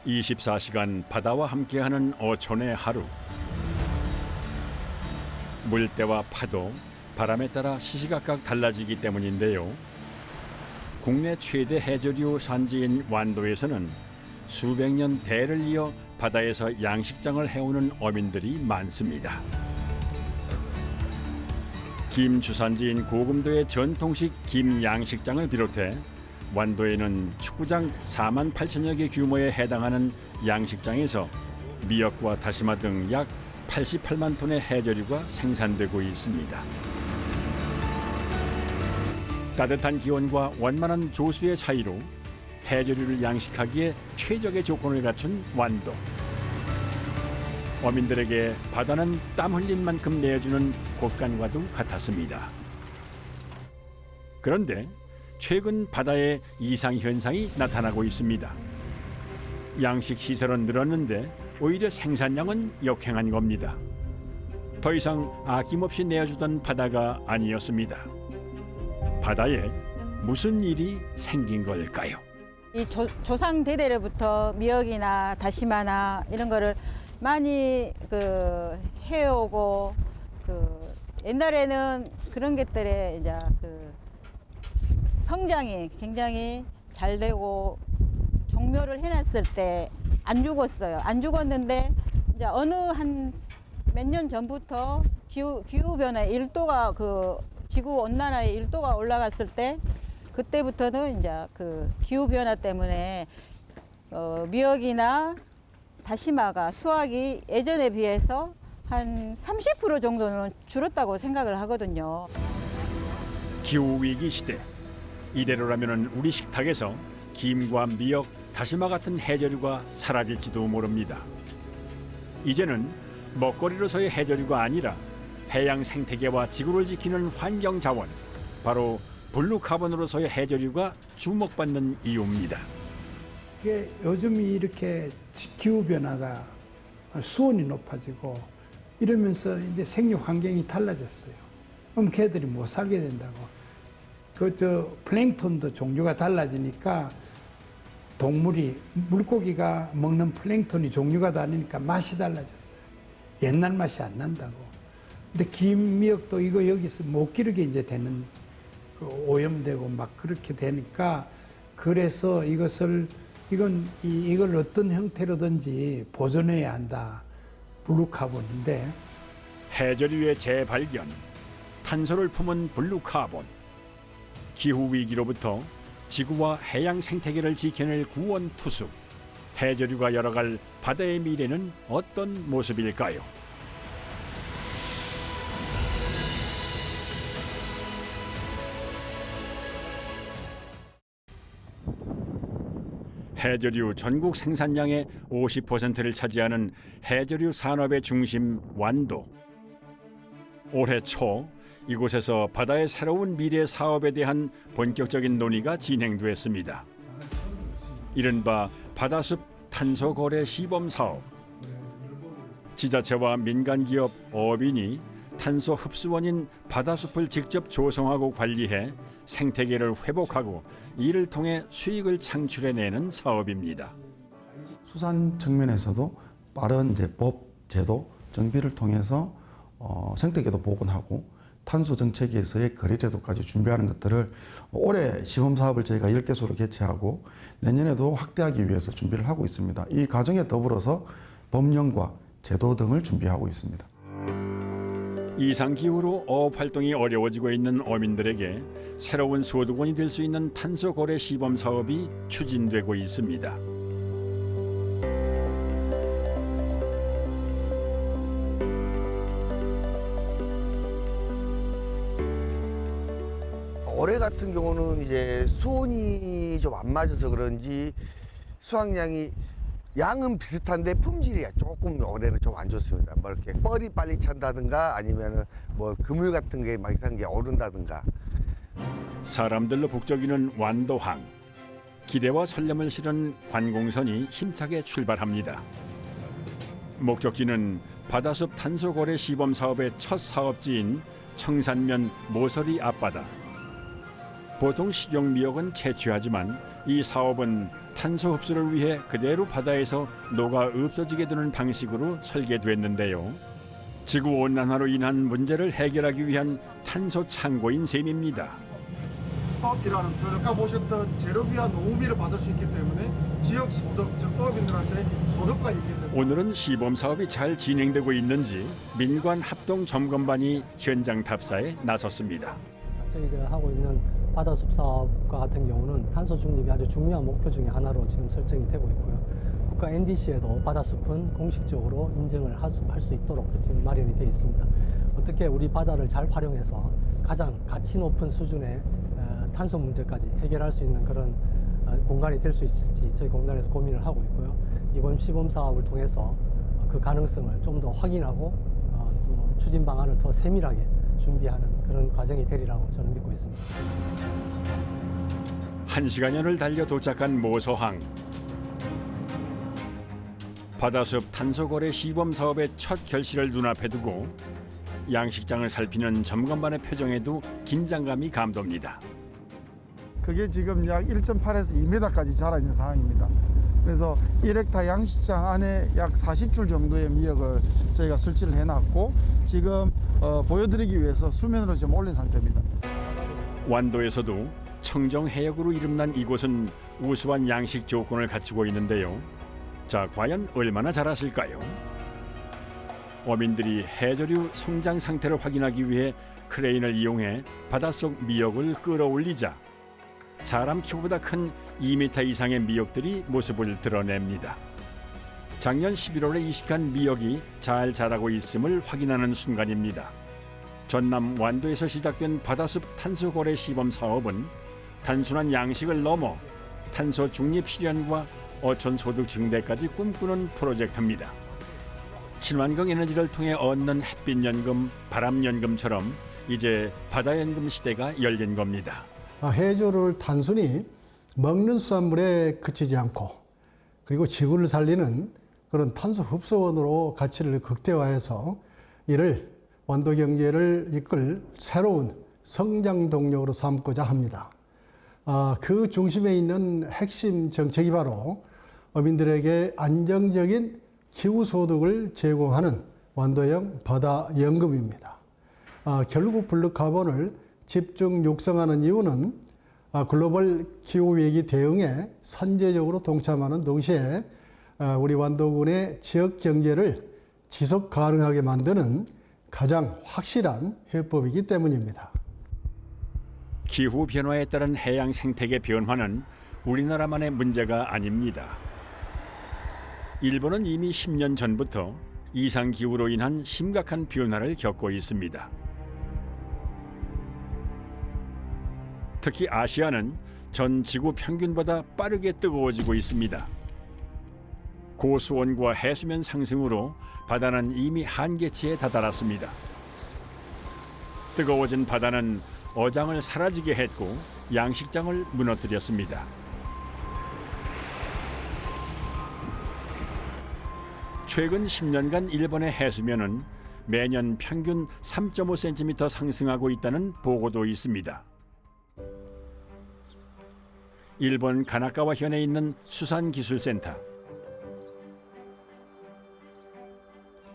24시간 바다와 함께하는 어촌의 하루. 물때와 파도, 바람에 따라 시시각각 달라지기 때문인데요. 국내 최대 해조류 산지인 완도에서는 수백 년 대를 이어 바다에서 양식장을 해오는 어민들이 많습니다. 김 주산지인 고금도의 전통식 김 양식장을 비롯해 완도에는 축구장 4만 8천여 개 규모에 해당하는 양식장에서 미역과 다시마 등 약 88만 톤의 해조류가 생산되고 있습니다. 따뜻한 기온과 원만한 조수의 차이로 해조류를 양식하기에 최적의 조건을 갖춘 완도. 어민들에게 바다는 땀 흘린 만큼 내어주는 곳간과도 같았습니다. 그런데 최근 바다에 이상 현상이 나타나고 있습니다. 양식 시설은 늘었는데 오히려 생산량은 역행한 겁니다. 더 이상 아낌없이 내어주던 바다가 아니었습니다. 바다에 무슨 일이 생긴 걸까요? 이 조상 대대로부터 미역이나 다시마나 이런 거를 많이 해오고 옛날에는 그런 것들에 이제 성장이 굉장히 잘 되고 종묘를 해놨을 때 안 죽었어요. 안 죽었는데 이제 어느 한 몇 년 전부터 기후 변화 1도가 지구 온난화의 1도가 올라갔을 때 그때부터는 이제 기후 변화 때문에 미역이나 다시마가 수확이 예전에 비해서 한 30% 정도는 줄었다고 생각을 하거든요. 기후 위기 시대. 이대로라면 우리 식탁에서 김과 미역, 다시마 같은 해조류가 사라질지도 모릅니다. 이제는 먹거리로서의 해조류가 아니라 해양 생태계와 지구를 지키는 환경 자원, 바로 블루카본으로서의 해조류가 주목받는 이유입니다. 이게 요즘 이렇게 기후 변화가 수온이 높아지고 이러면서 이제 생육 환경이 달라졌어요. 그럼 걔들이 못 살게 된다고. 플랭크톤도 종류가 달라지니까 동물이 물고기가 먹는 플랭크톤이 종류가 다르니까 맛이 달라졌어요. 옛날 맛이 안 난다고. 근데 김미역도 이거 여기서 못 기르게 이제 되는 오염되고 막 그렇게 되니까 그래서 이걸 어떤 형태로든지 보존해야 한다. 블루카본인데 해조류의 재발견, 탄소를 품은 블루카본. 기후 위기로부터 지구와 해양 생태계를 지켜낼 구원 투수. 해조류가 열어갈 바다의 미래는 어떤 모습일까요? 해조류 전국 생산량의 50%를 차지하는 해조류 산업의 중심 완도. 올해 초 이곳에서 바다의 새로운 미래 사업에 대한 본격적인 논의가 진행됐습니다. 이른바 바다숲 탄소 거래 시범 사업. 지자체와 민간기업, 어민이 탄소 흡수원인 바다숲을 직접 조성하고 관리해 생태계를 회복하고 이를 통해 수익을 창출해내는 사업입니다. 수산 측면에서도 빠른 법, 제도, 정비를 통해서 생태계도 복원하고 탄소 정책에서의 거래 제도까지 준비하는 것들을 올해 시범 사업을 저희가 10개소로 개최하고 내년에도 확대하기 위해서 준비를 하고 있습니다. 이 과정에 더불어서 법령과 제도 등을 준비하고 있습니다. 이상기후로 어업 활동이 어려워지고 있는 어민들에게 새로운 소득원이 될 수 있는 탄소 거래 시범 사업이 추진되고 있습니다. 올해 같은 경우는 이제 수온이 좀 안 맞아서 그런지 수확량이 양은 비슷한데 품질이 조금 올해는 좀 안 좋습니다. 뭐 이렇게 뻘이 빨리 찬다든가 아니면은 뭐 그물 같은 게 막 이상한 게 오른다든가. 사람들로 북적이는 완도항. 기대와 설렘을 실은 관공선이 힘차게 출발합니다. 목적지는 바다숲 탄소 거래 시범 사업의 첫 사업지인 청산면 모서리 앞바다. 보통 식용 미역은 채취하지만 이 사업은 탄소 흡수를 위해 그대로 바다에서 녹아 없어지게 두는 방식으로 설계됐는데요. 지구 온난화로 인한 문제를 해결하기 위한 탄소 창고인 셈입니다. 사업이라는 아까 보셨던 재료비와 노무비를 받을 수 있기 때문에 지역 소득, 적도업인들한테 소득과 있기 때문에 오늘은 시범 사업이 잘 진행되고 있는지 민관 합동 점검반이 현장 탑사에 나섰습니다. 저희가 하고 있는 바다숲 사업과 같은 경우는 탄소 중립이 아주 중요한 목표 중에 하나로 지금 설정이 되고 있고요. 국가 NDC에도 바다숲은 공식적으로 인정을 할 수 있도록 지금 마련이 되어 있습니다. 어떻게 우리 바다를 잘 활용해서 가장 가치 높은 수준의 탄소 문제까지 해결할 수 있는 그런 공간이 될 수 있을지 저희 공단에서 고민을 하고 있고요. 이번 시범 사업을 통해서 그 가능성을 좀 더 확인하고 또 추진 방안을 더 세밀하게 준비하는 그런 과정이 되리라고 저는 믿고 있습니다. 1시간여를 달려 도착한 모서항. 바다숲 탄소거래 시범 사업의 첫 결실을 눈앞에 두고 양식장을 살피는 점검반의 표정에도 긴장감이 감돕니다. 그게 지금 약 1.8에서 2m까지 자라 있는 상황입니다. 그래서 1헥타 양식장 안에 약 40줄 정도의 미역을 저희가 설치를 해놨고 지금 보여드리기 위해서 수면으로 좀 올린 상태입니다. 완도에서도 청정해역으로 이름난 이곳은 우수한 양식 조건을 갖추고 있는데요. 자, 과연 얼마나 자랐을까요? 어민들이 해조류 성장 상태를 확인하기 위해 크레인을 이용해 바닷속 미역을 끌어올리자 사람 키보다 큰 2m 이상의 미역들이 모습을 드러냅니다. 작년 11월에 이식한 미역이 잘 자라고 있음을 확인하는 순간입니다. 전남 완도에서 시작된 바다숲 탄소거래 시범 사업은 단순한 양식을 넘어 탄소 중립 실현과 어촌 소득 증대까지 꿈꾸는 프로젝트입니다. 친환경 에너지를 통해 얻는 햇빛연금, 바람연금처럼 이제 바다연금 시대가 열린 겁니다. 해조를 단순히 먹는 수산물에 그치지 않고 그리고 지구를 살리는 그런 탄소 흡수원으로 가치를 극대화해서 이를 완도 경제를 이끌 새로운 성장 동력으로 삼고자 합니다. 그 중심에 있는 핵심 정책이 바로 어민들에게 안정적인 기후소득을 제공하는 완도형 바다연금입니다. 결국 블루카본을 집중 육성하는 이유는 글로벌 기후위기 대응에 선제적으로 동참하는 동시에 우리 완도군의 지역 경제를 지속 가능하게 만드는 가장 확실한 해법이기 때문입니다. 기후 변화에 따른 해양 생태계 변화는 우리나라만의 문제가 아닙니다. 일본은 이미 10년 전부터 이상 기후로 인한 심각한 변화를 겪고 있습니다. 특히 아시아는 전 지구 평균보다 빠르게 뜨거워지고 있습니다. 고수온과 해수면 상승으로 바다는 이미 한계치에 다다랐습니다. 뜨거워진 바다는 어장을 사라지게 했고 양식장을 무너뜨렸습니다. 최근 10년간 일본의 해수면은 매년 평균 3.5cm 상승하고 있다는 보고도 있습니다. 일본 가나카와 현에 있는 수산기술센터.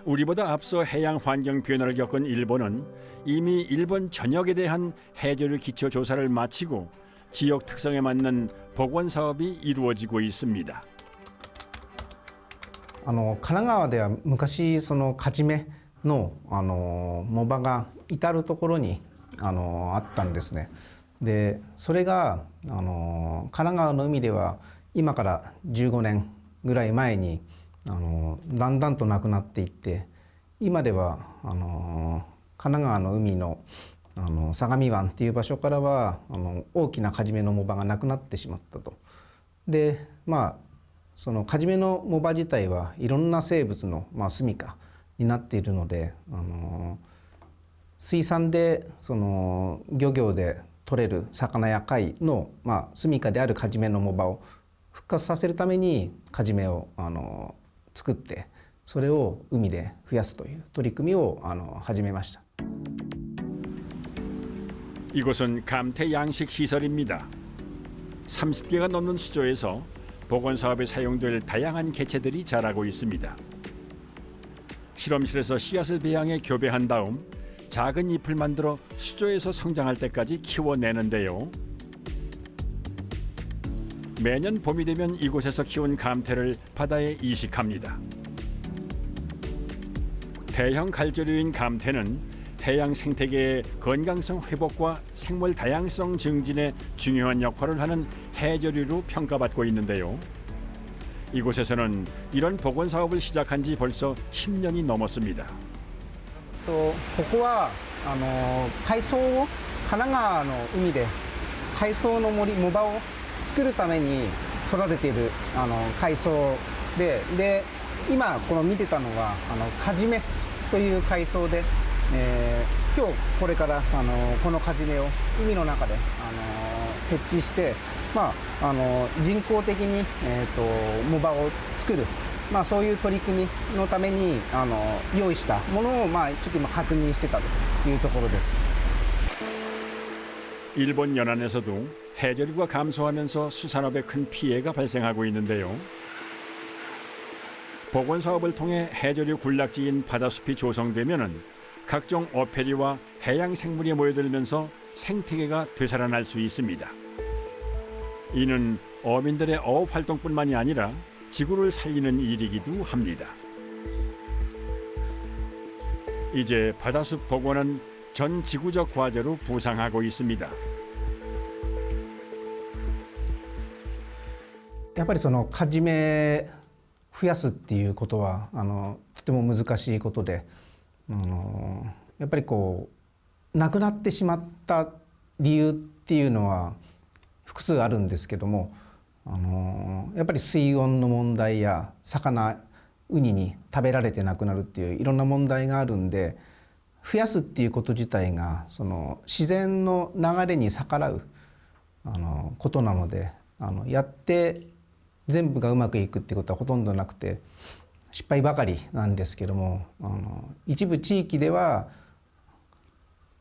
우리보다 앞서 해양 환경 변화를 겪은 일본은 이미 일본 전역에 대한 해조류 기초 조사를 마치고 지역 특성에 맞는 복원 사업이 이루어지고 있습니다. 神奈川では昔そのカジメの藻場が至る所にあったんですね。でそれが神奈川の海では今から15年ぐらい前にだんだんとなくなっていって今では神奈川の海の相模湾っていう場所からは大きなカジメの藻場がなくなってしまったと。でそのカジメの藻場自体はいろんな生物の住処になっているので水産で漁業で取れる魚や貝の住処であるカジメの藻場を復活させるためにカジメを作ってそれを海で増やすという取り組みを始めました。 이곳은 감태 양식 시설입니다. 30개가 넘는 수조에서 복원 사업에 사용될 다양한 개체들이 자라고 있습니다. 실험실에서 씨앗을 배양해 교배한 다음 작은 잎을 만들어 수조에서 성장할 때까지 키워내는데요. 매년 봄이 되면 이곳에서 키운 감태를 바다에 이식합니다. 대형 갈조류인 감태는 해양 생태계의 건강성 회복과 생물 다양성 증진에 중요한 역할을 하는 해조류로 평가받고 있는데요. 이곳에서는 이런 복원 사업을 시작한 지 벌써 10년이 넘었습니다. ここは海藻を神奈川の海で海藻の森藻場を作るために育てている海藻で今この見てたのはカジメという海藻で、今日これからこのカジメを海の中で設置して、人工的に藻場を作る。そういう取り組みのために用意したものをちょっと今確認してたというところです。 일본 연안에서도 해저류가 감소하면서 수산업에 큰 피해가 발생하고 있는데요. 복원 사업을 통해 해저류 군락지인 바다숲이 조성되면은 각종 어패류와 해양 생물이 모여들면서 생태계가 되살아날 수 있습니다. 이는 어민들의 어업 활동뿐만이 아니라 지구를 살리는 일이기도 합니다. 이제 바다숲 복원은 전 지구적 과제로 부상하고 있습니다. やっぱりそのカジメ増やすっていうことはとても難しいことで、やっぱりこう亡くなってしまった理由っていうのは複数あるんですけども、やっぱり水温の問題や魚ウニに食べられて亡くなるっていういろんな問題があるんで、増やすっていうこと自体がその自然の流れに逆らうことなので、やって全部がうまくいくっていうことはほとんどなくて失敗ばかりなんですけども、一部地域では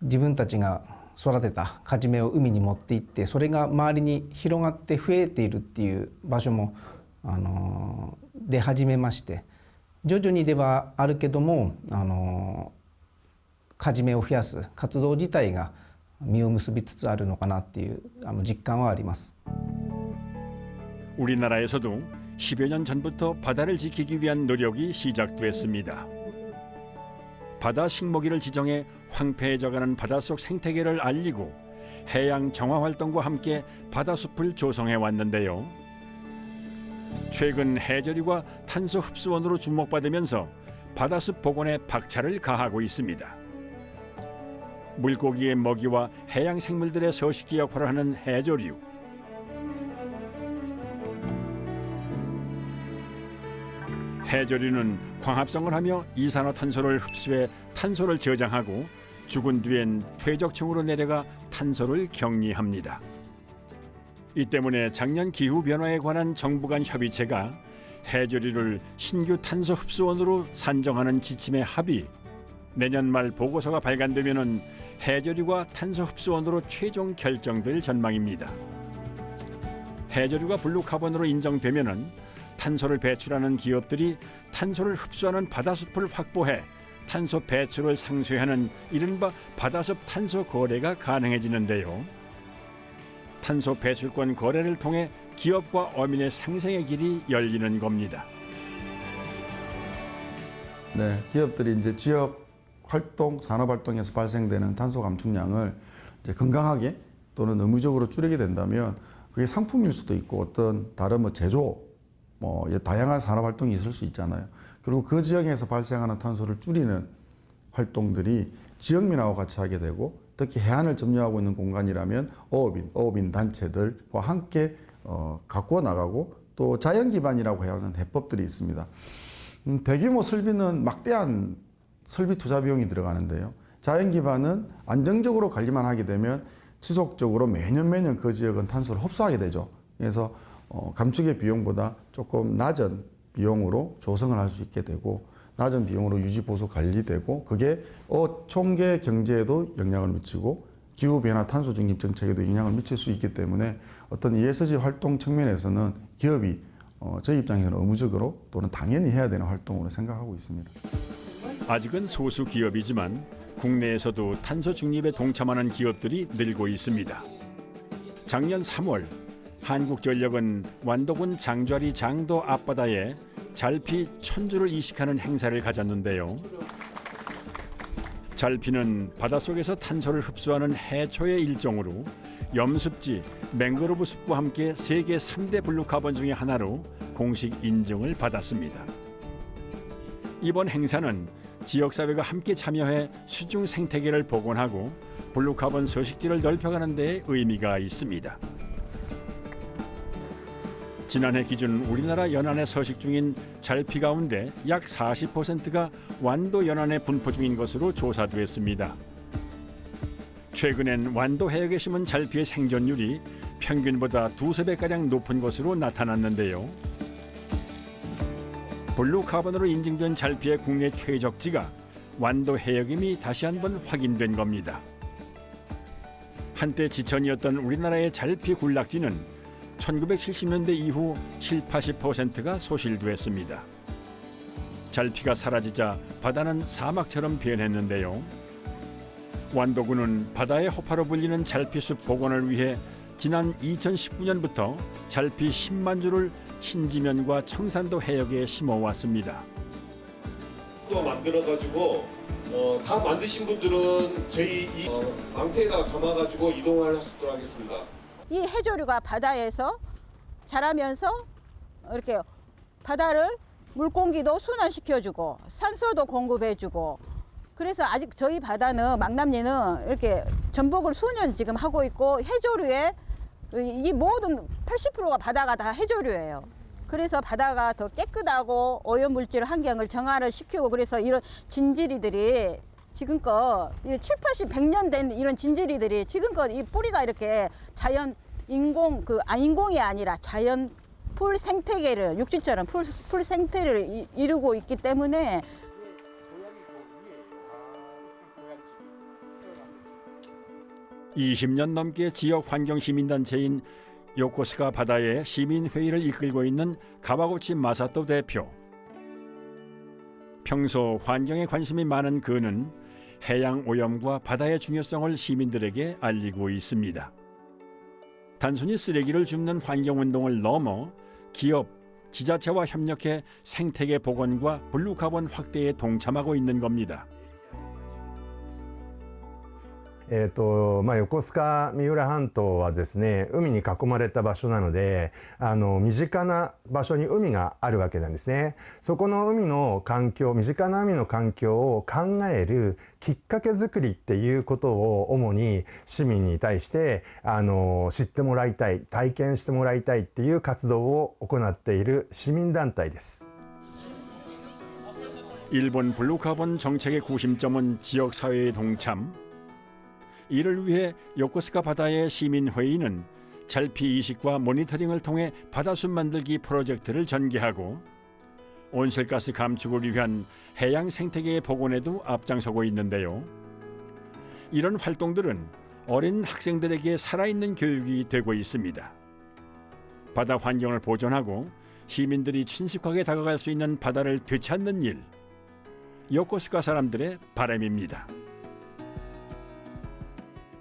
自分たちが育てたカジメを海に持って行ってそれが周りに広がって増えているっていう場所も出始めまして、徐々にではあるけどもカジメを増やす活動自体が実を結びつつあるのかなっていう実感はあります。 우리나라에서도 10여 년 전부터 바다를 지키기 위한 노력이 시작됐습니다. 바다 식목일을 지정해 황폐해져가는 바닷속 생태계를 알리고 해양 정화 활동과 함께 바다숲을 조성해 왔는데요. 최근 해저류가 탄소 흡수원으로 주목받으면서 바다숲 복원에 박차를 가하고 있습니다. 물고기의 먹이와 해양 생물들의 서식지 역할을 하는 해저류. 해저류는 광합성을 하며 이산화탄소를 흡수해 탄소를 저장하고 죽은 뒤엔 퇴적층으로 내려가 탄소를 격리합니다. 이 때문에 작년 기후변화에 관한 정부 간 협의체가 해저류를 신규 탄소 흡수원으로 산정하는 지침에 합의, 내년 말 보고서가 발간되면은 해저류가 탄소 흡수원으로 최종 결정될 전망입니다. 해저류가 블루카본으로 인정되면은 탄소를 배출하는 기업들이 탄소를 흡수하는 바다숲을 확보해 탄소 배출을 상쇄하는 이른바 바다숲 탄소 거래가 가능해지는데요. 탄소 배출권 거래를 통해 기업과 어민의 상생의 길이 열리는 겁니다. 네, 기업들이 이제 지역 활동, 산업 활동에서 발생되는 탄소 감축량을 이제 건강하게 또는 의무적으로 줄이게 된다면 그게 상품일 수도 있고 어떤 다른 제조 다양한 산업 활동이 있을 수 있잖아요. 그리고 그 지역에서 발생하는 탄소를 줄이는 활동들이 지역민하고 같이 하게 되고 특히 해안을 점유하고 있는 공간이라면 어업인 단체들과 함께 가꾸어 나가고 또 자연 기반이라고 해야 하는 해법들이 있습니다. 대규모 설비는 막대한 설비 투자 비용이 들어가는데요. 자연 기반은 안정적으로 관리만 하게 되면 지속적으로 매년 그 지역은 탄소를 흡수하게 되죠. 그래서 감축의 비용보다 조금 낮은 비용으로 조성을 할 수 있게 되고 낮은 비용으로 유지 보수 관리되고 그게 총계 경제에도 영향을 미치고 기후변화 탄소 중립 정책에도 영향을 미칠 수 있기 때문에 어떤 ESG 활동 측면에서는 기업이 저희 입장에서는 의무적으로 또는 당연히 해야 되는 활동으로 생각하고 있습니다. 아직은 소수 기업이지만 국내에서도 탄소 중립에 동참하는 기업들이 늘고 있습니다. 작년 3월 한국전력은 완도군 장좌리 장도 앞바다에 잘피 1000주를 이식하는 행사를 가졌는데요. 잘피는 바닷속에서 탄소를 흡수하는 해초의 일종으로 염습지, 맹그로브 숲과 함께 세계 3대 블루카본 중의 하나로 공식 인증을 받았습니다. 이번 행사는 지역사회가 함께 참여해 수중 생태계를 복원하고 블루카본 서식지를 넓혀가는 데 의미가 있습니다. 지난해 기준 우리나라 연안에 서식 중인 잘피 가운데 약 40%가 완도 연안에 분포 중인 것으로 조사됐습니다. 최근엔 완도 해역에 심은 잘피의 생존율이 평균보다 2~3배가량 높은 것으로 나타났는데요. 블루카본으로 인증된 잘피의 국내 최적지가 완도 해역임이 다시 한번 확인된 겁니다. 한때 지천이었던 우리나라의 잘피 군락지는 1970년대 이후 70~80%가 소실됐습니다. 잘피가 사라지자 바다는 사막처럼 변했는데요. 완도군은 바다의 허파로 불리는 잘피숲 복원을 위해 지난 2019년부터 잘피 10만 주를 신지면과 청산도 해역에 심어왔습니다. 또 만들어가지고 다 만드신 분들은 저희 이 망태에다가 담아가지고 이동을 할 수 있도록 하겠습니다. 이 해조류가 바다에서 자라면서 이렇게 바다를 물공기도 순환시켜주고 산소도 공급해주고, 그래서 아직 저희 바다는 망남리는 이렇게 전복을 수년 지금 하고 있고, 해조류의 이 모든 80%가 바다가 다 해조류예요. 그래서 바다가 더 깨끗하고 오염물질 환경을 정화를 시키고, 그래서 이런 진지리들이 지금껏 70~80, 100년 된 이런 진지리들이 지금껏 이 뿌리가 이렇게 자연 인공이 아니라 자연 풀 생태계를, 육지처럼 풀 생태를 이루고 있기 때문에 (20년) 넘게 지역 환경시민단체인 요코스카 바다의 시민회의를 이끌고 있는 가와구치 마사토 대표. 평소 환경에 관심이 많은 그는 해양 오염과 바다의 중요성을 시민들에게 알리고 있습니다. 단순히 쓰레기를 줍는 환경운동을 넘어 기업, 지자체와 협력해 생태계 복원과 블루카본 확대에 동참하고 있는 겁니다. 横須賀三浦半島はですね、海に囲まれた場所なので、身近な場所に海があるわけなんですね。そこの海の環境、身近な海の環境を考えるきっかけづくりっていうことを主に市民に対して知ってもらいたい、体験してもらいたいっていう活動を行っている市民団体です。 일본 블루카본 정책의 구심점은 지역사회의 동참. 이를 위해 요코스카 바다의 시민회의는 잘피 이식과 모니터링을 통해 바다숲 만들기 프로젝트를 전개하고 온실가스 감축을 위한 해양 생태계의 복원에도 앞장서고 있는데요. 이런 활동들은 어린 학생들에게 살아있는 교육이 되고 있습니다. 바다 환경을 보존하고 시민들이 친숙하게 다가갈 수 있는 바다를 되찾는 일, 요코스카 사람들의 바람입니다.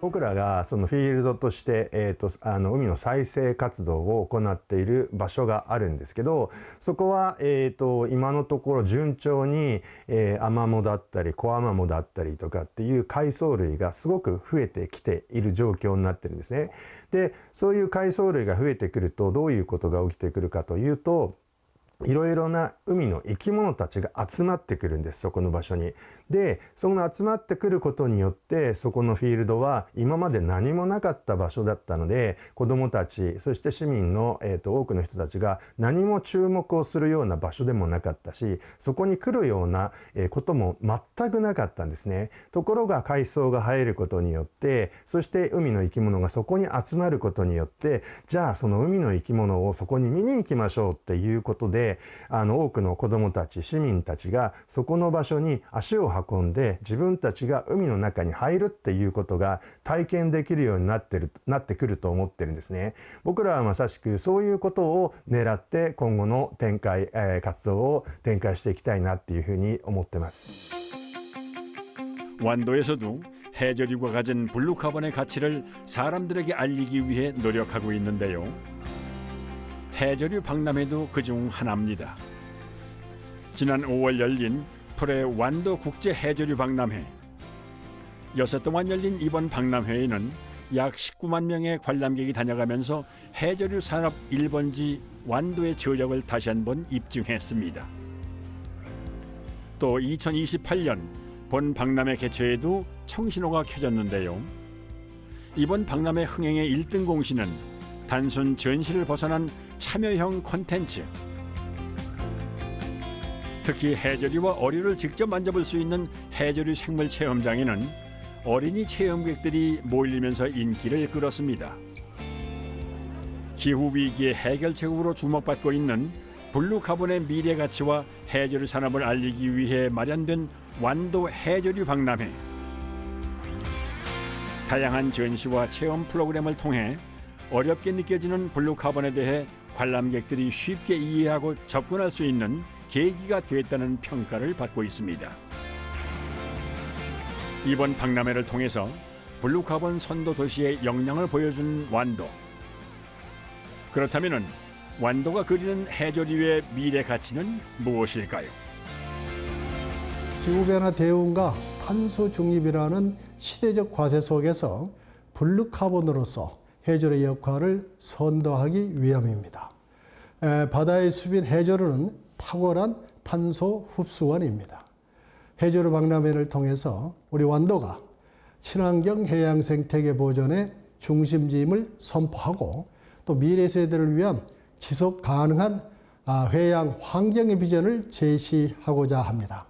僕らがそのフィールドとして、海の再生活動を行っている場所があるんですけど、そこは、今のところ順調に、アマモだったりコアマモだったりとかっていう海藻類がすごく増えてきている状況になってるんですね。で、そういう海藻類が増えてくるとどういうことが起きてくるかというと、いろいろな海の生き物たちが集まってくるんです、そこの場所に。で、その集まってくることによって、そこのフィールドは今まで何もなかった場所だったので、子どもたち、そして市民の、多くの人たちが何も注目をするような場所でもなかったし、そこに来るようなことも全くなかったんですね。ところが海藻が生えることによって、そして海の生き物がそこに集まることによって、じゃあその海の生き物をそこに見に行きましょうっていうことで、で多くの子どもたち市民たちがそこの場所に足を運んで自分たちが海の中に入るっていうことが体験できるようになってくると思ってるんですね。僕らはまさしくそういうことを狙って今後の活動を展開していきたいなっていうふうに思ってます。 완도에서도 해저류가 가진 블루카본의 가치를 사람들에게 알리기 위해 노력하고 있는데요. 해저류 박람회도 그중 하나입니다. 지난 5월 열린 프레 완도 국제 해저류 박람회. 여섯 동안 열린 이번 박람회에는 약 19만 명의 관람객이 다녀가면서 해저류 산업 1번지 완도의 저력을 다시 한번 입증했습니다. 또 2028년 본 박람회 개최에도 청신호가 켜졌는데요. 이번 박람회 흥행의 1등 공신은 단순 전시를 벗어난 참여형 콘텐츠. 특히 해저류와 어류를 직접 만져볼 수 있는 해저류 생물 체험장에는 어린이 체험객들이 몰리면서 인기를 끌었습니다. 기후위기의 해결책으로 주목받고 있는 블루카본의 미래 가치와 해저류 산업을 알리기 위해 마련된 완도 해저류 박람회. 다양한 전시와 체험 프로그램을 통해 어렵게 느껴지는 블루카본에 대해 관람객들이 쉽게 이해하고 접근할 수 있는 계기가 됐다는 평가를 받고 있습니다. 이번 박람회를 통해서 블루카본 선도 도시의 역량을 보여준 완도. 그렇다면 완도가 그리는 해저류의 미래 가치는 무엇일까요? 기후변화 대응과 탄소 중립이라는 시대적 과제 속에서 블루카본으로서 해저류의 역할을 선도하기 위함입니다. 바다의 숲인 해저류는 탁월한 탄소 흡수원입니다. 해저류 박람회를 통해서 우리 완도가 친환경 해양 생태계 보존의 중심지임을 선포하고 또 미래 세대를 위한 지속 가능한 해양 환경의 비전을 제시하고자 합니다.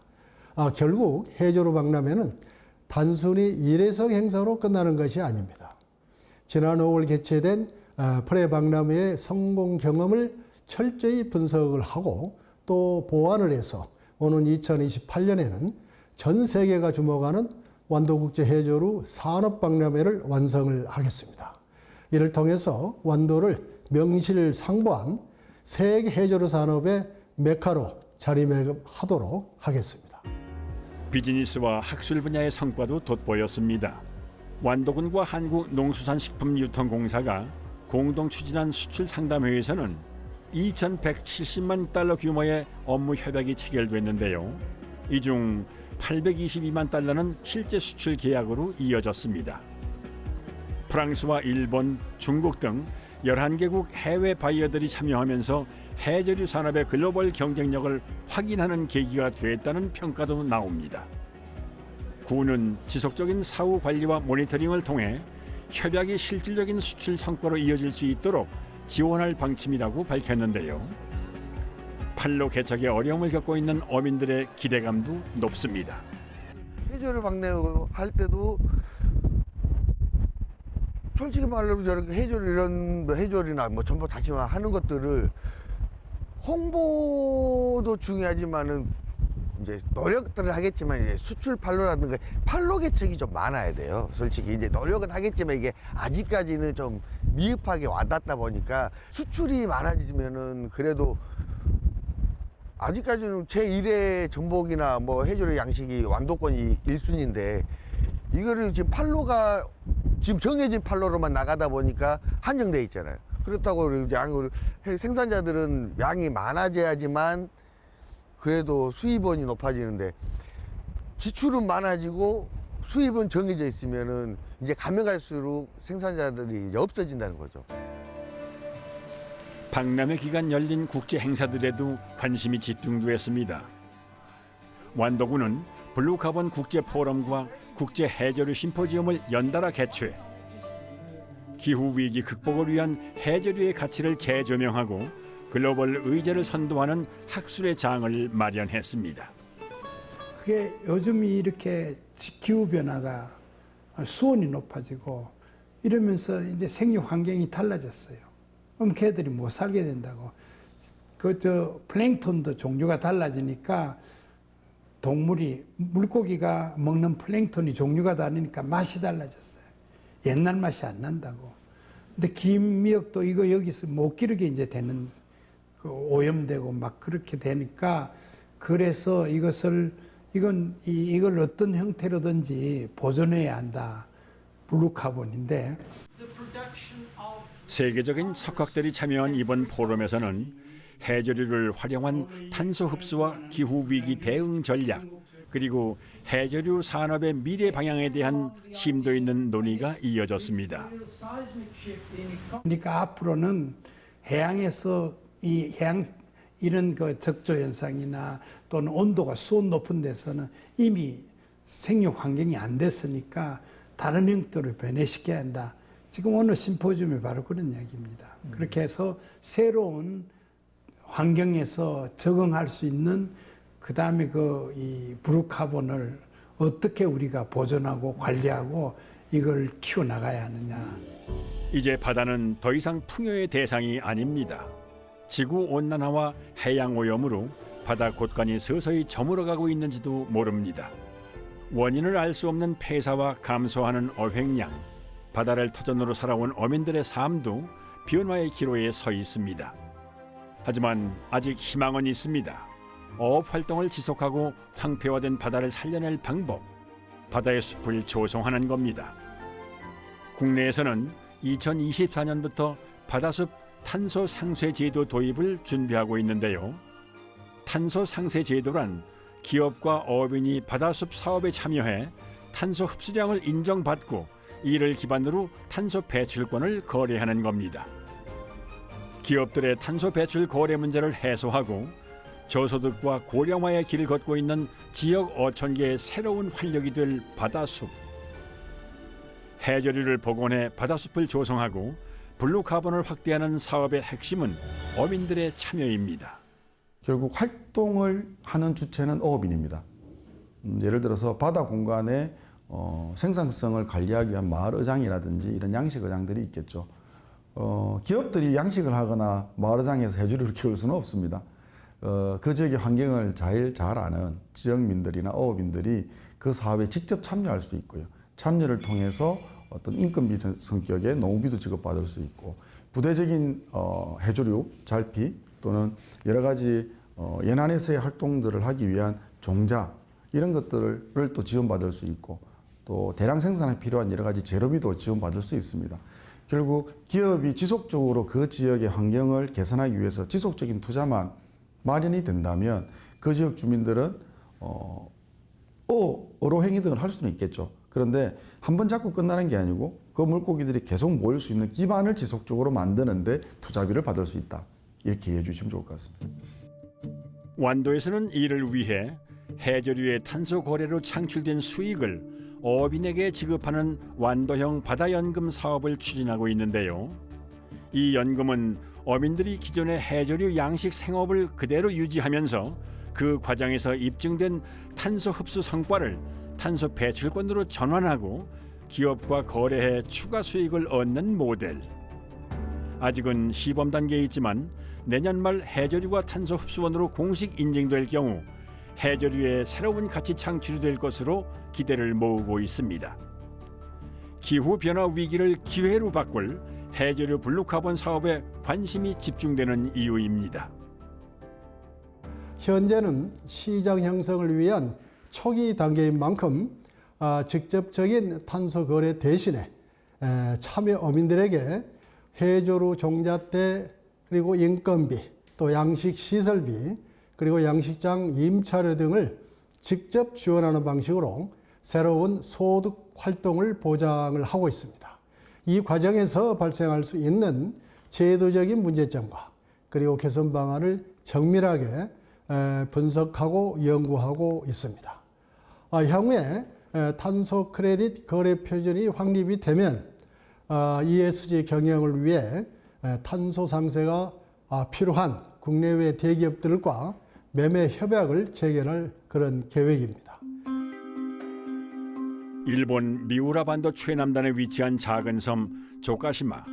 결국 해저류 박람회는 단순히 일회성 행사로 끝나는 것이 아닙니다. 지난 5월 개최된 프레 박람회의 성공 경험을 철저히 분석을 하고 또 보완을 해서 오는 2028년에는 전 세계가 주목하는 완도국제 해저류 산업박람회를 완성을 하겠습니다. 이를 통해서 완도를 명실상부한 세계 해저류 산업의 메카로 자리매김하도록 하겠습니다. 비즈니스와 학술 분야의 성과도 돋보였습니다. 완도군과 한국농수산식품유통공사가 공동 추진한 수출 상담회에서는 2,170만 달러 규모의 업무 협약이 체결됐는데요. 이 중 822만 달러는 실제 수출 계약으로 이어졌습니다. 프랑스와 일본, 중국 등 11개국 해외 바이어들이 참여하면서 해저류 산업의 글로벌 경쟁력을 확인하는 계기가 됐다는 평가도 나옵니다. 구는 지속적인 사후 관리와 모니터링을 통해 협약이 실질적인 수출 성과로 이어질 수 있도록 지원할 방침이라고 밝혔는데요. 판로 개척에 어려움을 겪고 있는 어민들의 기대감도 높습니다. 해저류 박람회 때도 솔직히 말로 저렇게 해저류 이런 해저류나 뭐 전부 다시마 하는 것들을 홍보도 중요하지만은 이제 노력들을 하겠지만 이제 수출 판로라든가 판로 개척이 좀 많아야 돼요. 솔직히 이제 노력은 하겠지만 이게 아직까지는 좀 미흡하게 와닿다 보니까 수출이 많아지면은 그래도 아직까지는 제1의 전복이나 뭐 해저류 양식이 완도권이 1순위인데 이거를 지금 판로가 지금 정해진 판로로만 나가다 보니까 한정돼 있잖아요. 그렇다고 생산자들은 양이 많아져야지만 그래도 수입원이 높아지는데 지출은 많아지고 수입은 정해져 있으면은 이제 가면 갈수록 생산자들이 이제 없어진다는 거죠. 박람회 기간 열린 국제 행사들에도 관심이 집중됐습니다. 완도군은 블루카본 국제 포럼과 국제 해저류 심포지엄을 연달아 개최. 기후 위기 극복을 위한 해저류의 가치를 재조명하고 글로벌 의제를 선도하는 학술의 장을 마련했습니다. 그게 요즘 이렇게 기후 변화가 수온이 높아지고 이러면서 이제 생육 환경이 달라졌어요. 그럼 개들이 못 살게 된다고. 플랭크톤도 종류가 달라지니까 물고기가 먹는 플랭크톤이 종류가 다르니까 맛이 달라졌어요. 옛날 맛이 안 난다고. 근데 김미역도 이거 여기서 못 기르게 이제 되는, 오염되고 막 그렇게 되니까, 그래서 이걸 어떤 형태로든지 보존해야 한다. 블루카본인데. 세계적인 석학들이 참여한 이번 포럼에서는 해저류를 활용한 탄소 흡수와 기후 위기 대응 전략, 그리고 해저류 산업의 미래 방향에 대한 심도 있는 논의가 이어졌습니다. 그러니까 앞으로는 해양에서 이런 적조 현상이나 또는 온도가 수온 높은 데서는 이미 생육 환경이 안 됐으니까 다른 형태로 변해시켜야 한다. 지금 오늘 심포지움이 바로 그런 이야기입니다. 그렇게 해서 새로운 환경에서 적응할 수 있는, 그 다음에 이 블루카본을 어떻게 우리가 보존하고 관리하고 이걸 키워나가야 하느냐. 이제 바다는 더 이상 풍요의 대상이 아닙니다. 지구 온난화와 해양 오염으로 바다 곳간이 서서히 저물어가고 있는지도 모릅니다. 원인을 알 수 없는 폐사와 감소하는 어획량, 바다를 터전으로 살아온 어민들의 삶도 변화의 기로에 서 있습니다. 하지만 아직 희망은 있습니다. 어업 활동을 지속하고 황폐화된 바다를 살려낼 방법, 바다의 숲을 조성하는 겁니다. 국내에서는 2024년부터 바다숲 탄소 상쇄 제도 도입을 준비하고 있는데요. 탄소 상쇄 제도란 기업과 어민이 바다숲 사업에 참여해 탄소 흡수량을 인정받고 이를 기반으로 탄소 배출권을 거래하는 겁니다. 기업들의 탄소 배출 거래 문제를 해소하고 저소득과 고령화의 길을 걷고 있는 지역 5,000개의 새로운 활력이 될 바다숲. 해저류를 복원해 바다숲을 조성하고 블루카본을 확대하는 사업의 핵심은 어민들의 참여입니다. 결국 활동을 하는 주체는 어업인입니다. 예를 들어서 바다 공간의 생산성을 관리하기 위한 마을의장이라든지 이런 양식의장들이 있겠죠. 기업들이 양식을 하거나 마을의장에서 해저류를 키울 수는 없습니다. 그 지역의 환경을 잘 아는 지역민들이나 어업인들이 그 사업에 직접 참여할 수 있고요. 참여를 통해서 어떤 인건비 성격의 농비도 지급받을 수 있고, 부대적인 해조류, 잘피 또는 여러 가지 연안에서의 활동들을 하기 위한 종자, 이런 것들을 또 지원받을 수 있고, 또 대량 생산에 필요한 여러 가지 재료비도 지원받을 수 있습니다. 결국 기업이 지속적으로 그 지역의 환경을 개선하기 위해서 지속적인 투자만 마련이 된다면 그 지역 주민들은 어로 행위 등을 할 수는 있겠죠. 그런데 한 번 잡고 끝나는 게 아니고 그 물고기들이 계속 모일 수 있는 기반을 지속적으로 만드는데 투자비를 받을 수 있다. 이렇게 이해해 주시면 좋을 것 같습니다. 완도에서는 이를 위해 해저류의 탄소 거래로 창출된 수익을 어업인에게 지급하는 완도형 바다연금 사업을 추진하고 있는데요. 이 연금은 어민들이 기존의 해저류 양식 생업을 그대로 유지하면서 그 과정에서 입증된 탄소 흡수 성과를 탄소 배출권으로 전환하고 기업과 거래해 추가 수익을 얻는 모델. 아직은 시범 단계에 있지만 내년 말 해저류가 탄소 흡수원으로 공식 인증될 경우 해저류의 새로운 가치 창출이 될 것으로 기대를 모으고 있습니다. 기후변화 위기를 기회로 바꿀 해저류 블루카본 사업에 관심이 집중되는 이유입니다. 현재는 시장 형성을 위한 초기 단계인 만큼 직접적인 탄소 거래 대신에 참여 어민들에게 해조류 종잣대, 그리고 인건비, 또 양식 시설비, 그리고 양식장 임차료 등을 직접 지원하는 방식으로 새로운 소득 활동을 보장을 하고 있습니다. 이 과정에서 발생할 수 있는 제도적인 문제점과 그리고 개선 방안을 정밀하게 분석하고 연구하고 있습니다. 향후에 탄소 크레딧 거래 표준이 확립이 되면 ESG 경영을 위해 탄소 상세가 필요한 국내외 대기업들과 매매 협약을 체결할 그런 계획입니다. 일본 미우라 반도 최남단에 위치한 작은 섬 조카시마.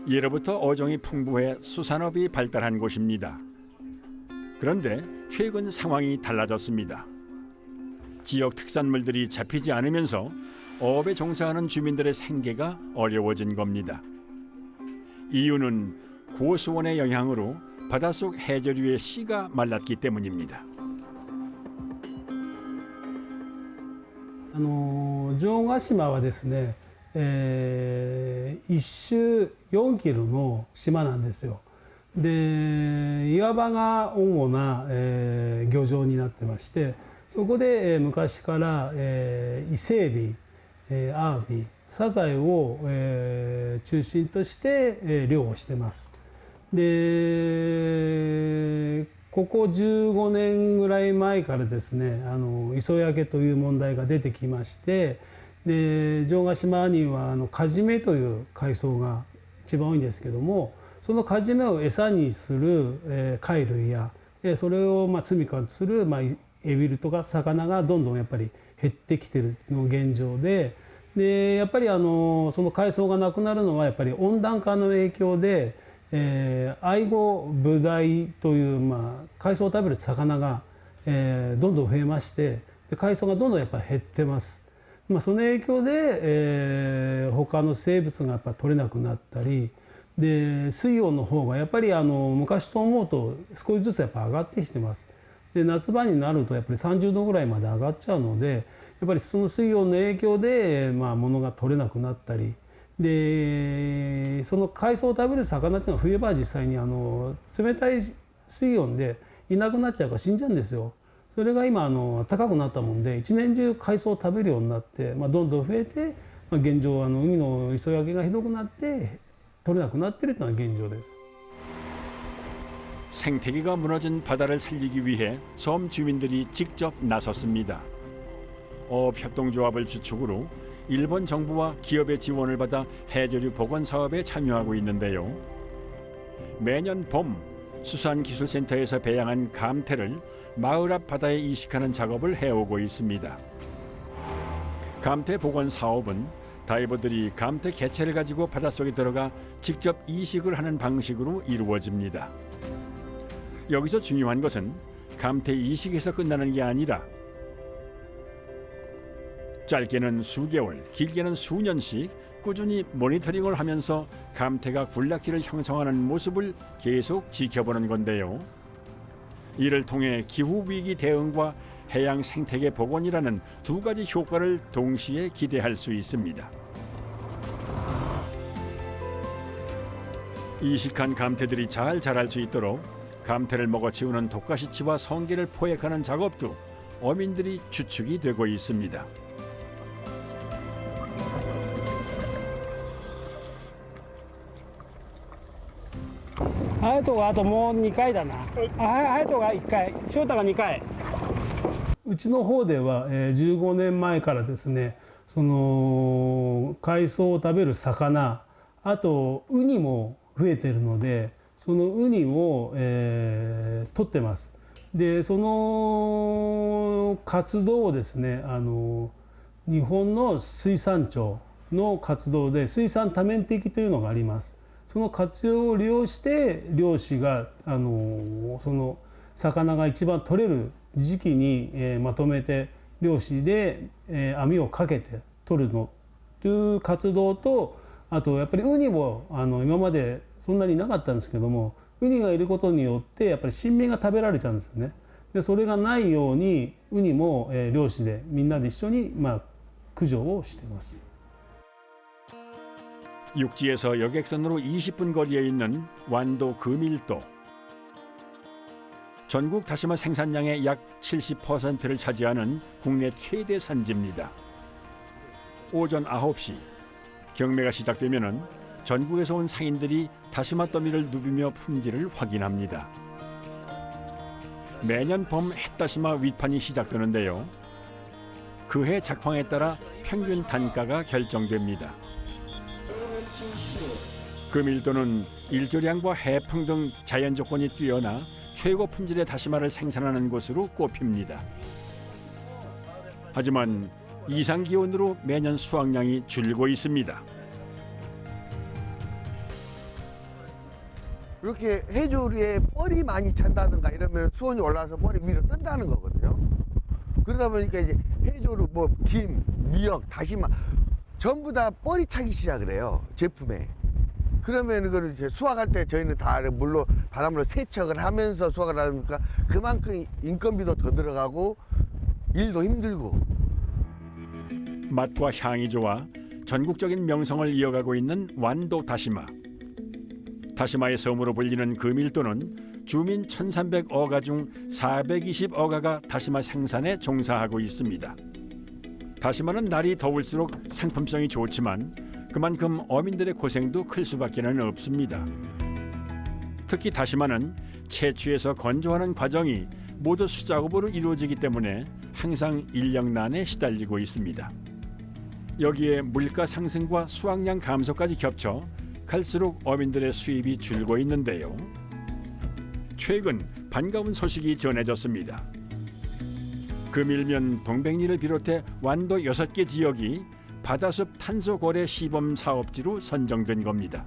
예로부터 어종이 풍부해 수산업이 발달한 곳입니다. 그런데 최근 상황이 달라졌습니다. 지역 특산물들이 잡히지 않으면서 어업에 종사하는 주민들의 생계가 어려워진 겁니다. 이유는 고수온의 영향으로 바닷속 해저류의 씨가 말랐기 때문입니다. 城ヶ島はですね、一周4キロの島なんですよ。で岩場が主な、漁場になってまして、そこで、昔から、伊勢海老、アワビ、サザエを、中心として、漁をしてます。でここ15年ぐらい前からですね、磯焼けという問題が出てきまして、で城ヶ島にはカジメという海藻が一番多いんですけども、そのカジメを餌にする、貝類やそれを住みかとする、エビ類とか魚がどんどんやっぱり減ってきてるのが現状で、やっぱりその海藻がなくなるのはやっぱり温暖化の影響で、アイゴブダイという、海藻を食べる魚が、どんどん増えまして、海藻がどんどんやっぱり減ってます。その影響で、他の生物がやっぱ取れなくなったりで、水温の方がやっぱり昔と思うと少しずつやっぱ上がってきてます。で夏場になるとやっぱり30度ぐらいまで上がっちゃうので、やっぱりその水温の影響で、物が取れなくなったりで、その海藻を食べる魚っていうのは冬場は実際に冷たい水温でいなくなっちゃうから死んじゃうんですよ。それが今高くなったもんで一年中海藻を食べるようになって、どんどん増えて、現状海の磯焼けがひどくなって取れなくなっているというのが現状です。 생태계가 무너진 바다를 살리기 위해 섬 주민들이 직접 나섰습니다. 어업협동조합을 주축으로 일본 정부와 기업의 지원을 받아 해저류 복원 사업에 참여하고 있는데요. 매년 봄 수산기술센터에서 배양한 감태를 마을 앞 바다에 이식하는 작업을 해오고 있습니다. 감태 복원 사업은 다이버들이 감태 개체를 가지고 바닷속에 들어가 직접 이식을 하는 방식으로 이루어집니다. 여기서 중요한 것은 감태 이식에서 끝나는 게 아니라 짧게는 수개월, 길게는 수년씩 꾸준히 모니터링을 하면서 감태가 군락지를 형성하는 모습을 계속 지켜보는 건데요. 이를 통해 기후위기 대응과 해양 생태계 복원이라는 두 가지 효과를 동시에 기대할 수 있습니다. 이식한 감태들이 잘 자랄 수 있도록 감태를 먹어치우는 독가시치와 성게를 포획하는 작업도 어민들이 주축이 되고 있습니다. 하야토가 あともう2回だな。ハヤトが1回、翔太が2回。うちの方では15年前からですね、その海藻を食べる魚、あとウニも増えてるので、そのウニを、取ってます。でその活動をですね、日本の水産庁の活動で水産多面的というのがあります。その活用を利用して漁師がその魚が一番取れる時期に、まとめて漁師で、網をかけて取るのという活動と、あとやっぱりウニも今までそんなになかったんですけども、ウニがいることによってやっぱり新芽が食べられちゃうんですよね。でそれがないようにウニも、漁師でみんなで一緒に、駆除をしています。 육지에서 여객선으로 20분 거리에 있는 완도 금일도. 전국 다시마 생산량의 약 70%를 차지하는 국내 최대 산지입니다. 오전 9시 경매가 시작되면은 전국에서 온 상인들이 다시마 더미를 누비며 품질을 확인합니다. 매년 봄 햇다시마 위판이 시작되는데요. 그해 작황에 따라 평균 단가가 결정됩니다. 금일도는 일조량과 해풍 등 자연 조건이 뛰어나 최고 품질의 다시마를 생산하는 곳으로 꼽힙니다. 하지만 이상 기온으로 매년 수확량이 줄고 있습니다. 이렇게 해조류에 뻘이 많이 찬다든가 이러면 수온이 올라와서 뻘이 위로 뜬다는 거거든요. 그러다 보니까 이제 해조류, 뭐 김, 미역, 다시마 전부 다 뻘이 차기 시작을 해요, 제품에. 그러면 그걸 이제 수확할 때 저희는 다 물로 바닷물로 세척을 하면서 수확을 하니까 그만큼 인건비도 더 들어가고 일도 힘들고. 맛과 향이 좋아 전국적인 명성을 이어가고 있는 완도 다시마. 다시마의 섬으로 불리는 금일도는 주민 1,300어가 중 420어가가 다시마 생산에 종사하고 있습니다. 다시마는 날이 더울수록 상품성이 좋지만 그만큼 어민들의 고생도 클 수밖에는 없습니다. 특히 다시마는 채취해서 건조하는 과정이 모두 수작업으로 이루어지기 때문에 항상 인력난에 시달리고 있습니다. 여기에 물가 상승과 수확량 감소까지 겹쳐 갈수록 어민들의 수입이 줄고 있는데요. 최근 반가운 소식이 전해졌습니다. 금일면 동백리를 비롯해 완도 6개 지역이 바다숲 탄소 고래 시범 사업지로 선정된 겁니다.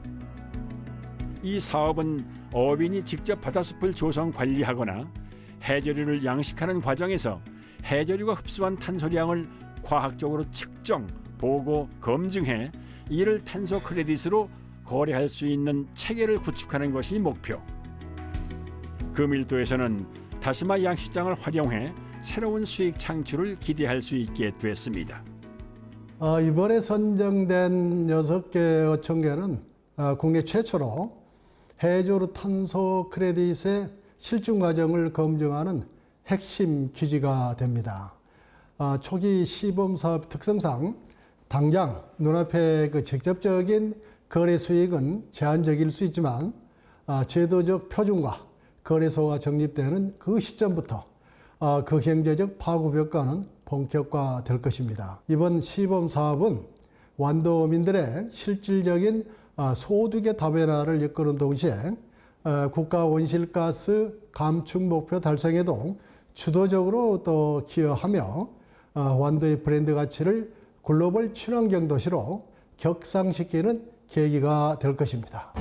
이 사업은 어민이 직접 바다숲을 조성 관리하거나 해조류를 양식하는 과정에서 해조류가 흡수한 탄소량을 과학적으로 측정, 보고, 검증해 이를 탄소 크레딧으로 거래할 수 있는 체계를 구축하는 것이 목표. 금일도에서는 다시마 양식장을 활용해 새로운 수익 창출을 기대할 수 있게 됐습니다. 이번에 선정된 6개 어촌계는 국내 최초로 해조류 탄소 크레딧의 실증 과정을 검증하는 핵심 기지가 됩니다. 초기 시범 사업 특성상 당장 눈앞의 그 직접적인 거래 수익은 제한적일 수 있지만 제도적 표준과 거래소가 정립되는 그 시점부터 그 경제적 파급 효과는 본격화될 것입니다. 이번 시범 사업은 완도민들의 실질적인 소득의 다변화를 이끄는 동시에 국가 온실가스 감축 목표 달성에도 주도적으로 또 기여하며 완도의 브랜드 가치를 글로벌 친환경 도시로 격상시키는 계기가 될 것입니다.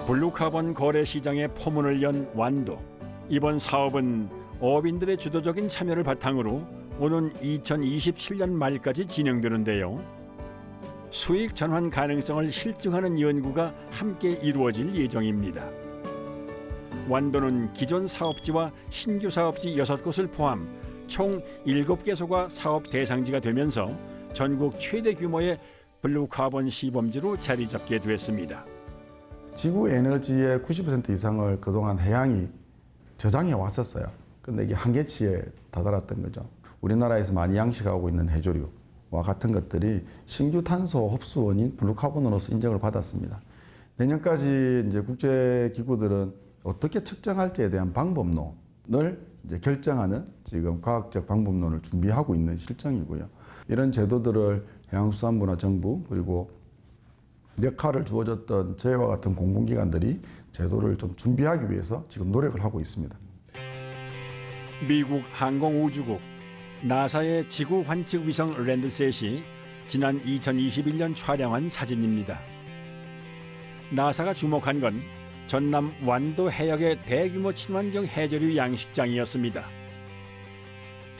블루카본 거래 시장의 포문을 연 완도. 이번 사업은 어민들의 주도적인 참여를 바탕으로 오는 2027년 말까지 진행되는데요. 수익 전환 가능성을 실증하는 연구가 함께 이루어질 예정입니다. 완도는 기존 사업지와 신규 사업지 6곳을 포함 총 7개소가 사업 대상지가 되면서 전국 최대 규모의 블루카본 시범지로 자리 잡게 됐습니다. 지구 에너지의 90% 이상을 그동안 해양이 저장해 왔었어요. 근데 이게 한계치에 다다랐던 거죠. 우리나라에서 많이 양식하고 있는 해조류와 같은 것들이 신규 탄소 흡수원인 블루카본으로서 인정을 받았습니다. 내년까지 이제 국제 기구들은 어떻게 측정할지에 대한 방법론을 이제 결정하는 지금 과학적 방법론을 준비하고 있는 실정이고요. 이런 제도들을 해양수산부나 정부 그리고 역할을 주어졌던 저희와 같은 공공기관들이 제도를 좀 준비하기 위해서 지금 노력을 하고 있습니다. 미국 항공우주국 나사의 지구 관측 위성 랜드셋이 지난 2021년 촬영한 사진입니다. 나사가 주목한 건 전남 완도 해역의 대규모 친환경 해조류 양식장이었습니다.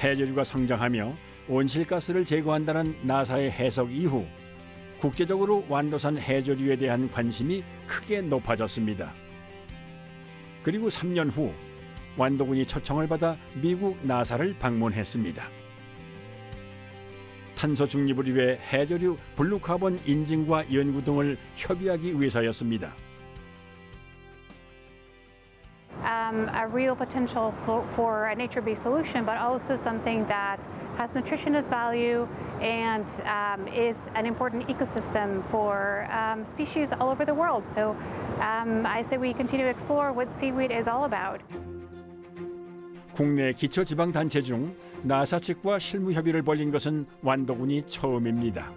해조류가 성장하며 온실가스를 제거한다는 나사의 해석 이후 국제적으로 완도산 해조류에 대한 관심이 크게 높아졌습니다. 그리고 3년 후 완도군이 초청을 받아 미국 나사를 방문했습니다. 탄소 중립을 위해 해조류 블루카본 인증과 연구 등을 협의하기 위해서였습니다. A real potential for a nature-based solution, but also something that has nutritionist value and is an important ecosystem for species all over the world. So I say we continue to explore what seaweed is all about. 국내 기초지방단체 중 나사 측과 실무 협의를 벌인 것은 완도군이 처음입니다.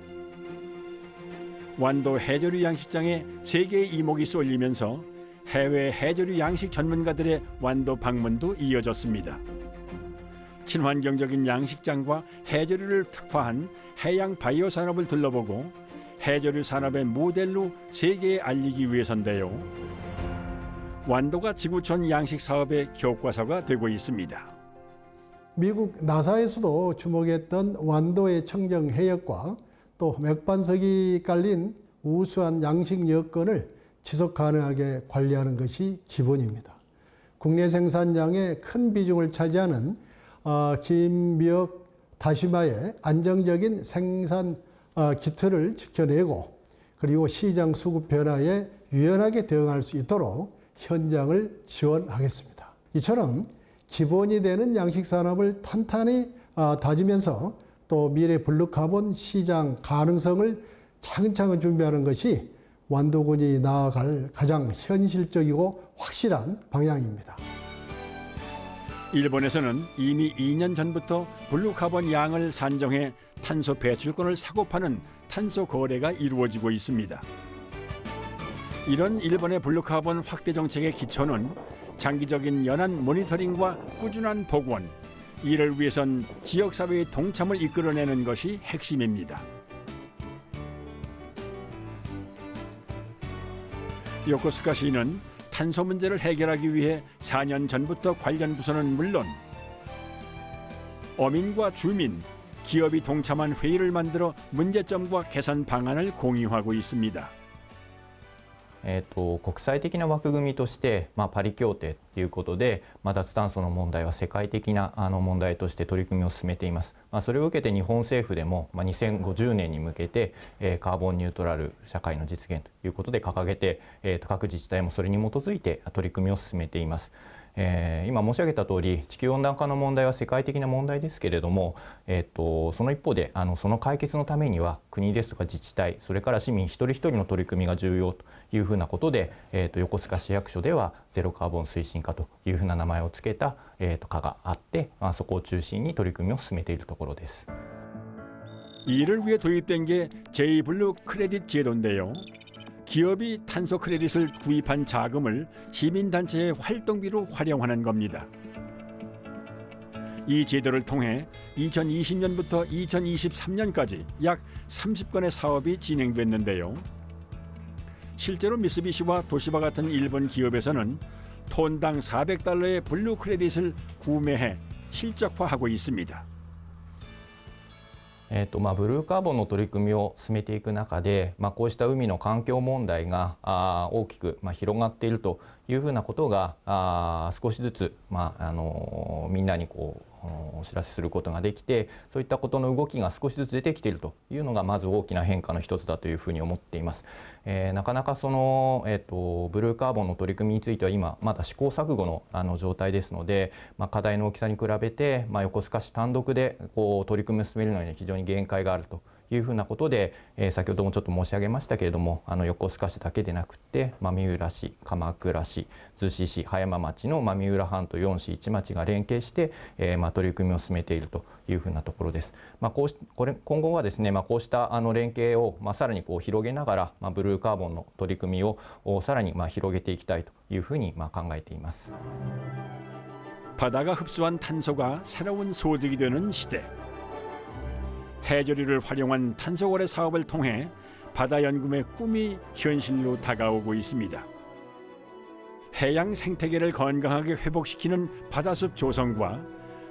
완도 해조류 양식장에 3개의 이목이 쏠리면서 해외 해조류 양식 전문가들의 완도 방문도 이어졌습니다. 친환경적인 양식장과 해조류를 특화한 해양 바이오 산업을 둘러보고 해조류 산업의 모델로 세계에 알리기 위해서인데요. 완도가 지구촌 양식 사업의 교과서가 되고 있습니다. 미국 나사에서도 주목했던 완도의 청정 해역과 또 맥반석이 깔린 우수한 양식 여건을 지속 가능하게 관리하는 것이 기본입니다. 국내 생산량의 큰 비중을 차지하는 긴 미역 다시마의 안정적인 생산 기틀을 지켜내고 그리고 시장 수급 변화에 유연하게 대응할 수 있도록 현장을 지원하겠습니다. 이처럼 기본이 되는 양식 산업을 탄탄히 다지면서 또 미래 블루카본 시장 가능성을 차근차근 준비하는 것이 완도군이 나아갈 가장 현실적이고 확실한 방향입니다. 일본에서는 이미 2년 전부터 블루카본 양을 산정해 탄소 배출권을 사고 파는 탄소 거래가 이루어지고 있습니다. 이런 일본의 블루카본 확대 정책의 기초는 장기적인 연안 모니터링과 꾸준한 복원, 이를 위해선 지역사회의 동참을 이끌어내는 것이 핵심입니다. 요코스카시는 탄소 문제를 해결하기 위해 4년 전부터 관련 부서는 물론 어민과 주민, 기업이 동참한 회의를 만들어 문제점과 개선 방안을 공유하고 있습니다. 国際的な枠組みとして、パリ協定ということで、脱炭素の問題は世界的な問題として取り組みを進めています。それを受けて日本政府でも、2050年に向けて、カーボンニュートラル社会の実現ということで掲げて、各自治体もそれに基づいて取り組みを進めています。今申し上げた通り、地球温暖化の問題は世界的な問題ですけれども、その一方でその解決のためには国ですとか自治体、それから市民一人一人の取り組みが重要というふうなことで、横須賀市役所ではゼロカーボン推進課というふうな名前を付けた課があって、そこを中心に取り組みを進めているところです。 이를 위해 도입된 게 J-블루 크레딧 제도인데요. 기업이 탄소 크레딧을 구입한 자금을 시민단체의 활동비로 활용하는 겁니다. 이 제도를 통해 2020년부터 2023년까지 약 30건의 사업이 진행됐는데요. 실제로 미쓰비시와 도시바 같은 일본 기업에서는 톤당 400달러의 블루 크레딧을 구매해 실적화하고 있습니다. ブルーカーボンの取り組みを進めていく中で、こうした海の環境問題が大きく広がっているというふうなことが少しずつみんなにお知らせすることができて、そういったことの動きが少しずつ出てきているというのがまず大きな変化の一つだというふうに思っています。なかなかその、ブルーカーボンの取り組みについては今まだ試行錯誤の状態ですので、課題の大きさに比べて、横須賀市単独で取り組みを進めるのには非常に限界があるというふうなことで、先ほどもちょっと申し上げましたけれども、横須賀市だけでなくて三浦市、鎌倉市、逗子市、葉山町の三浦半島4市1町が連携して、取り組みを進めているというふうなところです。今後はですね、こうした連携をさらに広げながら、ブルーカーボンの取り組みをさらに広げていきたいというふうに考えています。 바다가 흡수한 탄소가 새로운 소득이 되는 시대. 해조류를 활용한 탄소거래 사업을 통해 바다연금의 꿈이 현실로 다가오고 있습니다. 해양 생태계를 건강하게 회복시키는 바다숲 조성과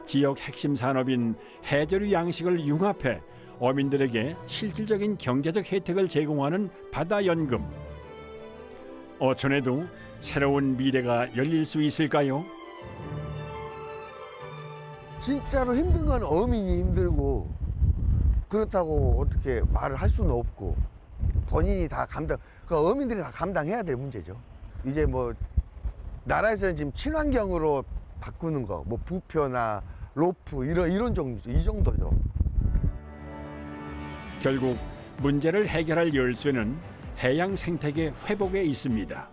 지역 핵심 산업인 해조류 양식을 융합해 어민들에게 실질적인 경제적 혜택을 제공하는 바다연금. 어촌에도 새로운 미래가 열릴 수 있을까요? 진짜로 힘든 건 어민이 힘들고 그렇다고 어떻게 말을 할 수는 없고 본인이 다 어민들이 다 감당해야 될 문제죠. 이제 뭐 나라에서는 지금 친환경으로 바꾸는 거, 뭐 부표나 로프 이런 정도죠. 이 정도죠. 결국 문제를 해결할 열쇠는 해양 생태계 회복에 있습니다.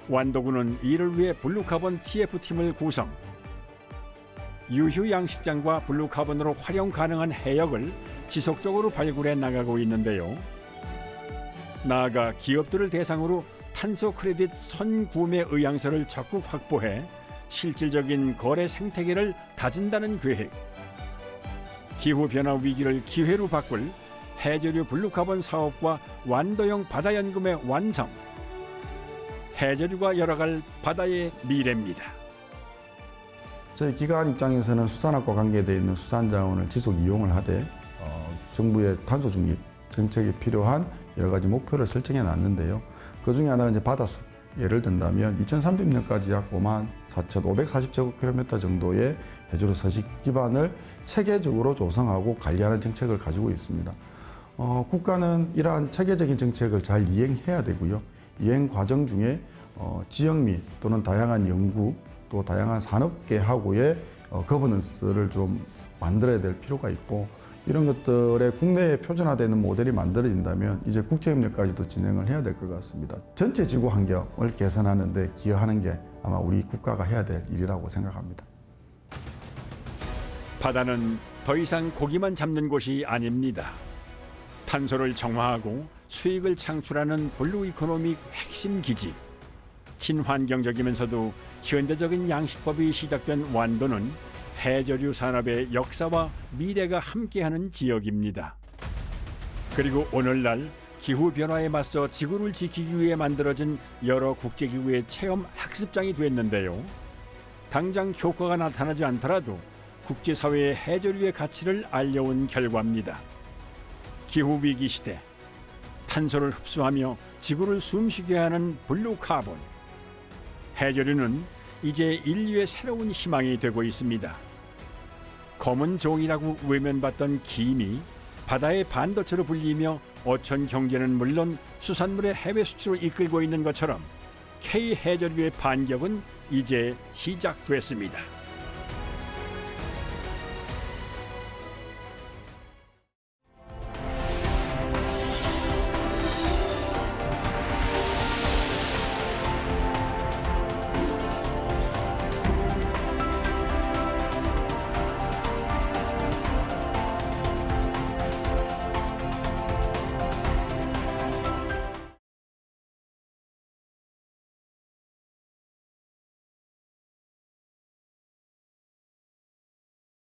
완도군은 이를 위해 블루카본 TF팀을 구성. 유휴 양식장과 블루카본으로 활용 가능한 해역을 지속적으로 발굴해 나가고 있는데요. 나아가 기업들을 대상으로 탄소 크레딧 선구매 의향서를 적극 확보해 실질적인 거래 생태계를 다진다는 계획. 기후변화 위기를 기회로 바꿀 해조류 블루카본 사업과 완도형 바다연금의 완성. 해저류가 열어갈 바다의 미래입니다. 저희 기관 입장에서는 수산업과 관계되어 있는 수산자원을 지속 이용을 하되 정부의 탄소 중립 정책에 필요한 여러 가지 목표를 설정해 놨는데요. 그 중에 하나가 이제 바다숲. 예를 든다면 2030년까지 약 54,540제곱킬로미터 정도의 해저류 서식 기반을 체계적으로 조성하고 관리하는 정책을 가지고 있습니다. 국가는 이러한 체계적인 정책을 잘 이행해야 되고요. 이행 과정 중에 지역 및 또는 다양한 연구 또 다양한 산업계하고의 거버넌스를 좀 만들어야 될 필요가 있고 이런 것들의 국내에 표준화되는 모델이 만들어진다면 이제 국제협력까지도 진행을 해야 될 것 같습니다. 전체 지구 환경을 개선하는 데 기여하는 게 아마 우리 국가가 해야 될 일이라고 생각합니다. 바다는 더 이상 고기만 잡는 곳이 아닙니다. 탄소를 정화하고 수익을 창출하는 블루 이코노믹 핵심 기지. 친환경적이면서도 현대적인 양식법이 시작된 완도는 해저류 산업의 역사와 미래가 함께하는 지역입니다. 그리고 오늘날 기후변화에 맞서 지구를 지키기 위해 만들어진 여러 국제기구의 체험 학습장이 됐는데요. 당장 효과가 나타나지 않더라도 국제사회의 해저류의 가치를 알려온 결과입니다. 기후위기 시대, 탄소를 흡수하며 지구를 숨쉬게 하는 블루 카본. 해저류는 이제 인류의 새로운 희망이 되고 있습니다. 검은 종이라고 외면받던 김이 바다의 반도체로 불리며 어촌 경제는 물론 수산물의 해외 수출을 이끌고 있는 것처럼 K 해저류의 반격은 이제 시작됐습니다.